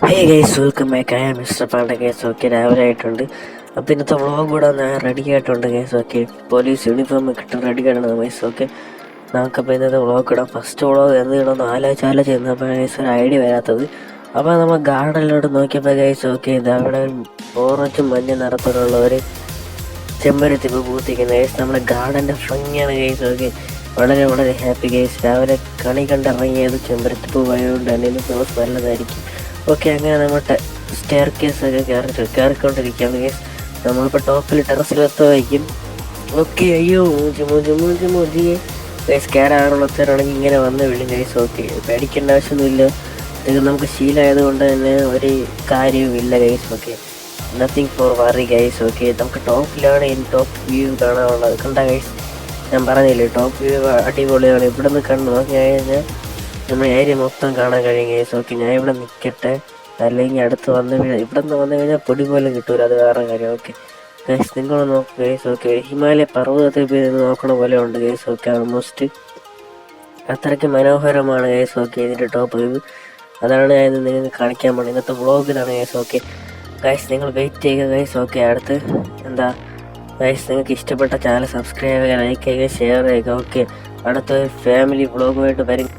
Hey guys, welcome back. I am mister Panda guys. Okay, രാവിലെ ആയിട്ടുണ്ട്. അപ്പോൾ ഇന്നത്തെ വ്ളോഗ് കൂടെ ഞാൻ റെഡി ആയിട്ടുണ്ട് ഗൈസ്. ഓക്കെ, പോലീസ് യൂണിഫോം കിട്ടും റെഡി ആയിട്ടുണ്ട് ഗൈസ്. ഓക്കെ, നമുക്കപ്പോൾ ഇന്നത്തെ വ്ളോഗ് ഇടാം. ഫസ്റ്റ് വ്ളോഗ് എന്ത് ചെയ്യണമെന്ന് ആലോചിച്ചപ്പോൾ ഗൈസ് ഒരു ഐഡിയ വരാത്തത്. അപ്പോൾ നമ്മൾ ഗാർഡനിലോട്ട് നോക്കിയപ്പോൾ ഗൈസ് ഓക്കെ, ഇത് അവിടെ ഓറഞ്ചും മഞ്ഞ നിറത്തിലുള്ള ഒരു ചെമ്പരത്തി പൂ പൂത്തിരിക്കുന്ന ഗൈസ് നമ്മുടെ ഗാർഡൻ്റെ ഭംഗിയാണ് ഗൈസ്. ഓക്കെ, വളരെ വളരെ ഹാപ്പി ഗൈസ്. രാവിലെ കണി കണ്ടിറങ്ങിയത് ചെമ്പരത്തി പൂ ആയതുകൊണ്ട് തന്നെ ഇന്ന് ദിവസം നല്ലതായിരിക്കും. ഓക്കെ, അങ്ങനെ നമ്മുടെ സ്റ്റെയർ കേസ് ഒക്കെ കയറിക്കൊണ്ടിരിക്കുകയാണ് ഗൈസ്. നമ്മളിപ്പോൾ ടോപ്പിൽ ടെറസിൽ എത്തുമായിരിക്കും. ഓക്കെ, അയ്യോ മൂഞ്ചി ഗൈസ്. കയറാനുള്ളവരാണെങ്കിൽ ഇങ്ങനെ വന്ന് വിളിക്കും ഗൈസ്. ഓക്കെ, പേടിക്കേണ്ട ആവശ്യമൊന്നുമില്ല. ഇത് നമുക്ക് ശീലമായത് കൊണ്ട് തന്നെ ഒരു കാര്യവുമില്ല guys. Okay, nothing four worry guys. Okay, നമുക്ക് ടോപ്പിലാണ് ടോപ്പ് വ്യൂ കാണാനുള്ളത്. കണ്ട ഗൈസ്, ഞാൻ പറഞ്ഞില്ലേ ടോപ്പ് വ്യൂ അടിപൊളിയാണ്. ഇവിടെ നിന്ന് കണ്ടു നോക്കി കഴിഞ്ഞാൽ നമ്മൾ ഏരിയ മൊത്തം കാണാൻ കഴിയും ഗൈസ്. ഓക്കെ, ഞാൻ ഇവിടെ നിൽക്കട്ടെ, അല്ലെങ്കിൽ അടുത്ത് ഇവിടെ നിന്ന് വന്നു കഴിഞ്ഞാൽ പൊടി പോലും കിട്ടൂല, അത് വേറെ കാര്യം. ഓക്കെ ഗൈസ്, നിങ്ങൾ നോക്ക് ഗൈസ്. ഓക്കെ, ഹിമാലയ പർവ്വതത്തിൽ പോയി നോക്കണ പോലെ ഉണ്ട് ഗൈസ്. ഓക്കെ, ഓൾമോസ്റ്റ് അത്രയ്ക്ക് മനോഹരമാണ് ഗൈസ്. ഓക്കെ, ഇതിൻ്റെ ടോപ്പ് വ്യൂ അതാണ് ഞാൻ നിങ്ങൾക്ക് കാണിക്കാൻ പോകുന്നത് ഇന്നത്തെ വ്ളോഗിലാണ് ഗൈസ്. ഓക്കെ ഗൈസ്, നിങ്ങൾ വെയിറ്റ് ചെയ്യുക ഗൈസ്. ഓക്കെ, അടുത്ത് എന്താ ഗൈസ്, നിങ്ങൾക്ക് ഇഷ്ടപ്പെട്ട ചാനൽ സബ്സ്ക്രൈബ് ചെയ്യുക, ലൈക്ക് ചെയ്യുക, ഷെയർ ചെയ്യുക. ഓക്കെ, അടുത്ത ഫാമിലി വ്ളോഗുമായിട്ട് വരും.